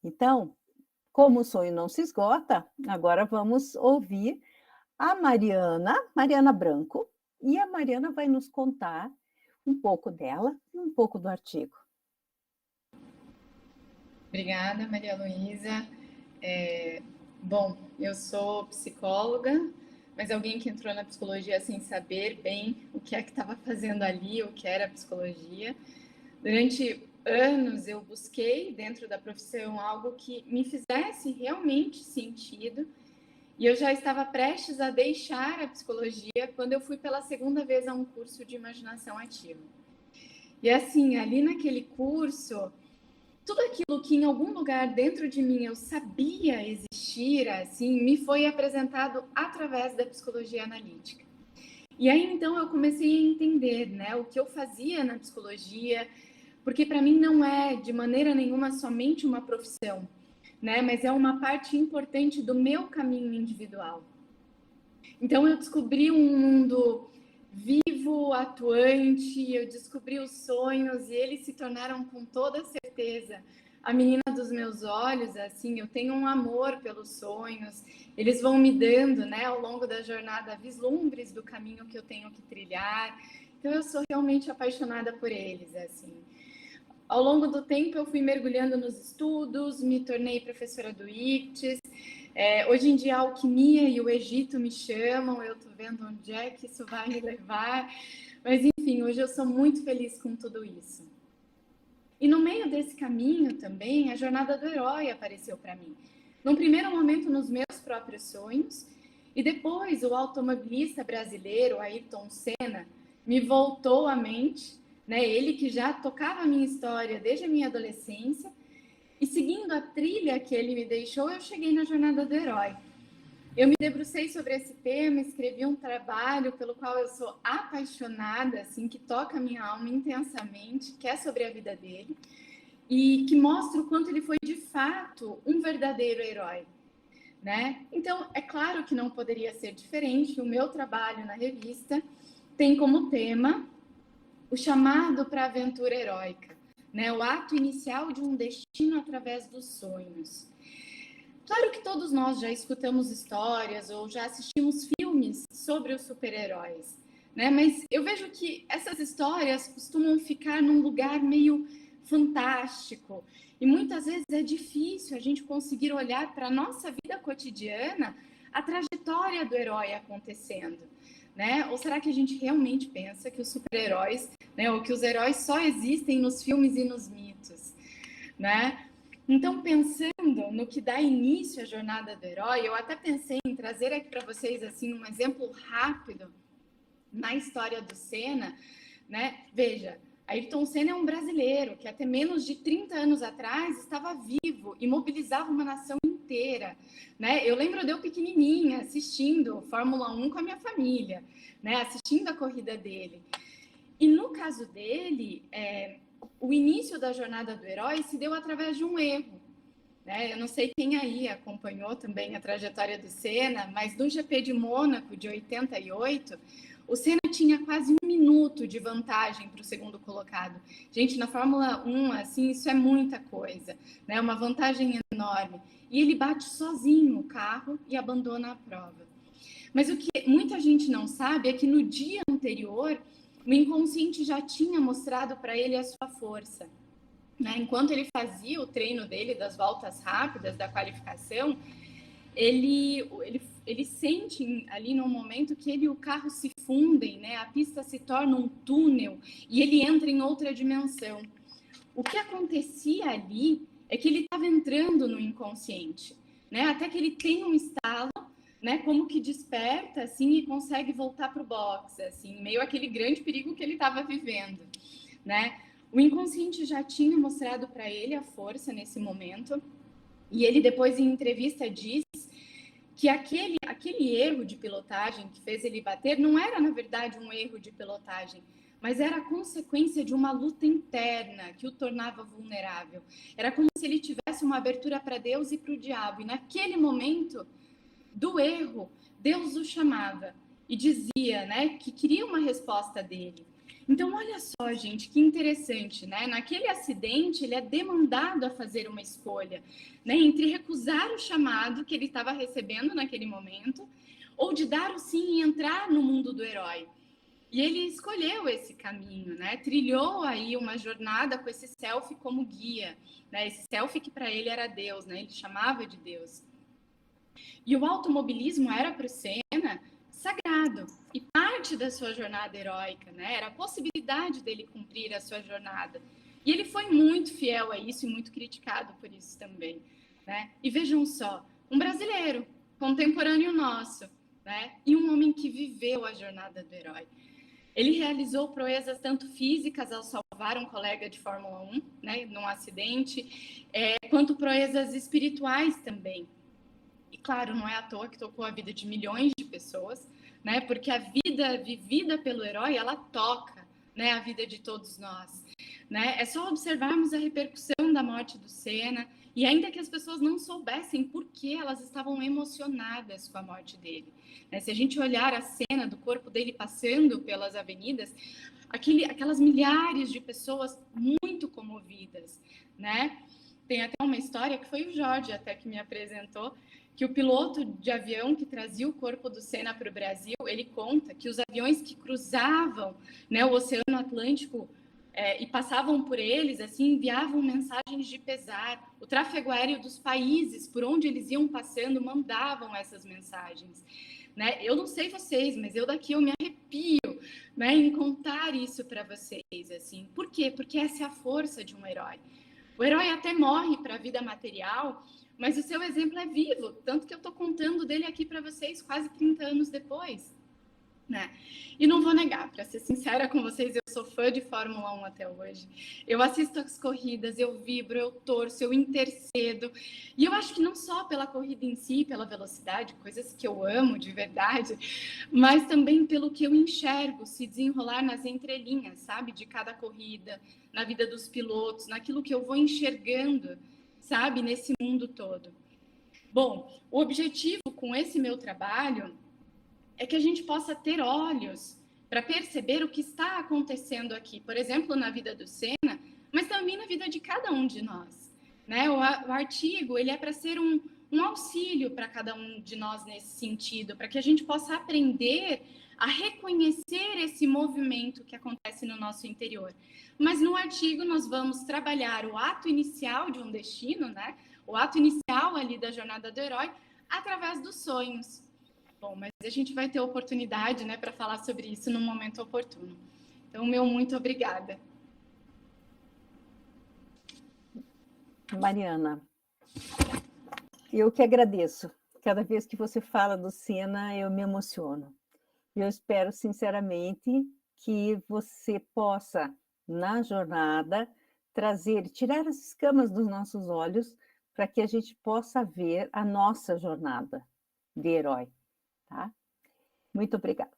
Então, como o sonho não se esgota, agora vamos ouvir a Mariana Branco, e a Mariana vai nos contar um pouco dela e um pouco do artigo. Obrigada, Maria Luísa. Bom, eu sou psicóloga, mas alguém que entrou na psicologia sem saber bem o que é que estava fazendo ali, o que era psicologia. Durante anos eu busquei dentro da profissão algo que me fizesse realmente sentido, e eu já estava prestes a deixar a psicologia quando eu fui pela segunda vez a um curso de imaginação ativa. E assim, ali naquele curso, tudo aquilo que em algum lugar dentro de mim eu sabia existir, assim, me foi apresentado através da psicologia analítica. E aí então eu comecei a entender, né, o que eu fazia na psicologia, porque para mim não é de maneira nenhuma somente uma profissão, né, mas é uma parte importante do meu caminho individual. Então eu descobri um mundo vivo, atuante, eu descobri os sonhos e eles se tornaram com toda certeza a menina dos meus olhos. Assim, eu tenho um amor pelos sonhos, eles vão me dando, né, ao longo da jornada, vislumbres do caminho que eu tenho que trilhar. Então eu sou realmente apaixonada por eles, assim. Ao longo do tempo eu fui mergulhando nos estudos, me tornei professora do ICTS. Hoje em dia a alquimia e o Egito me chamam, eu estou vendo onde é que isso vai me levar. Mas enfim, hoje eu sou muito feliz com tudo isso. E no meio desse caminho também, a jornada do herói apareceu para mim. Num primeiro momento nos meus próprios sonhos, e depois o automobilista brasileiro Ayrton Senna me voltou à mente, né? Ele que já tocava a minha história desde a minha adolescência, e seguindo a trilha que ele me deixou, eu cheguei na jornada do herói. Eu me debrucei sobre esse tema, escrevi um trabalho pelo qual eu sou apaixonada, assim, que toca a minha alma intensamente, que é sobre a vida dele, e que mostra o quanto ele foi, de fato, um verdadeiro herói, né? Então, é claro que não poderia ser diferente. O meu trabalho na revista tem como tema o chamado para a aventura heróica, né? O ato inicial de um destino através dos sonhos. Claro que todos nós já escutamos histórias ou já assistimos filmes sobre os super-heróis, né? Mas eu vejo que essas histórias costumam ficar num lugar meio fantástico, e muitas vezes é difícil a gente conseguir olhar para a nossa vida cotidiana a trajetória do herói acontecendo, né? Ou será que a gente realmente pensa que os super-heróis, né, ou que os heróis só existem nos filmes e nos mitos, né? Então, pensando no que dá início à jornada do herói, eu até pensei em trazer aqui para vocês assim um exemplo rápido na história do Senna, né? Veja, Ayrton Senna é um brasileiro que até menos de 30 anos atrás estava vivo e mobilizava uma nação inteira, né? Eu lembro de eu pequenininha assistindo Fórmula 1 com a minha família, né? Assistindo a corrida dele. E no caso dele, o início da jornada do herói se deu através de um erro, né? Eu não sei quem aí acompanhou também a trajetória do Senna, mas no GP de Mônaco de 88, o Senna tinha quase 1 minuto de vantagem para o segundo colocado. Gente, na Fórmula 1, assim, isso é muita coisa, né? Uma vantagem enorme. E ele bate sozinho o carro e abandona a prova. Mas o que muita gente não sabe é que no dia anterior, o inconsciente já tinha mostrado para ele a sua força, né? Enquanto ele fazia o treino dele das voltas rápidas, da qualificação, ele sente ali num momento que ele e o carro se fundem, né? A pista se torna um túnel e ele entra em outra dimensão. O que acontecia ali é que ele estava entrando no inconsciente, né? Até que ele tem um estalo, né? Como que desperta, assim, e consegue voltar para o box, assim, meio aquele grande perigo que ele estava vivendo, né? O inconsciente já tinha mostrado para ele a força nesse momento, e ele depois em entrevista diz que aquele erro de pilotagem que fez ele bater não era, na verdade, um erro de pilotagem, mas era a consequência de uma luta interna que o tornava vulnerável. Era como se ele tivesse uma abertura para Deus e para o diabo, e naquele momento do erro, Deus o chamava e dizia, né, que queria uma resposta dele. Então, olha só, gente, que interessante, né? Naquele acidente, ele é demandado a fazer uma escolha, né? Entre recusar o chamado que ele estava recebendo naquele momento, ou de dar o sim e entrar no mundo do herói. E ele escolheu esse caminho, né? Trilhou aí uma jornada com esse selfie como guia, né? Esse selfie que para ele era Deus, né? Ele chamava de Deus. E o automobilismo era para o Senna sagrado e parte da sua jornada heróica, né? Era a possibilidade dele cumprir a sua jornada. E ele foi muito fiel a isso e muito criticado por isso também, né? E vejam só, um brasileiro contemporâneo nosso, né? E um homem que viveu a jornada do herói. Ele realizou proezas tanto físicas ao salvar um colega de Fórmula 1, né, num acidente, quanto proezas espirituais também. E claro, não é à toa que tocou a vida de milhões de pessoas, né? Porque a vida vivida pelo herói, ela toca, né, a vida de todos nós, né? É só observarmos a repercussão da morte do Senna e ainda que as pessoas não soubessem por que elas estavam emocionadas com a morte dele, né? Se a gente olhar a cena do corpo dele passando pelas avenidas, aquelas milhares de pessoas muito comovidas, né? Tem até uma história que foi o Jorge até que me apresentou, que o piloto de avião que trazia o corpo do Senna para o Brasil, ele conta que os aviões que cruzavam, né, o Oceano Atlântico e passavam por eles, assim, enviavam mensagens de pesar. O tráfego aéreo dos países por onde eles iam passando mandavam essas mensagens. Né? Eu não sei vocês, mas eu daqui eu me arrepio, né, em contar isso para vocês. Assim. Por quê? Porque essa é a força de um herói. O herói até morre para a vida material, mas o seu exemplo é vivo, tanto que eu estou contando dele aqui para vocês quase 30 anos depois, né? E não vou negar, para ser sincera com vocês, eu sou fã de Fórmula 1 até hoje. Eu assisto as corridas, eu vibro, eu torço, eu intercedo. E eu acho que não só pela corrida em si, pela velocidade, coisas que eu amo de verdade, mas também pelo que eu enxergo se desenrolar nas entrelinhas, sabe? De cada corrida, na vida dos pilotos, naquilo que eu vou enxergando, sabe? Nesse mundo todo. Bom, o objetivo com esse meu trabalho é que a gente possa ter olhos para perceber o que está acontecendo aqui, por exemplo, na vida do Senna, mas também na vida de cada um de nós. Né? O artigo ele é para ser um auxílio para cada um de nós nesse sentido, para que a gente possa aprender a reconhecer esse movimento que acontece no nosso interior. Mas no artigo nós vamos trabalhar o ato inicial de um destino, né? O ato inicial ali da jornada do herói, através dos sonhos. Bom, mas a gente vai ter oportunidade, né, para falar sobre isso no momento oportuno. Então, meu muito obrigada. Mariana, eu que agradeço. Cada vez que você fala do Senna, eu me emociono. Eu espero, sinceramente, que você possa, na jornada, tirar as escamas dos nossos olhos para que a gente possa ver a nossa jornada de herói, tá? Muito obrigada.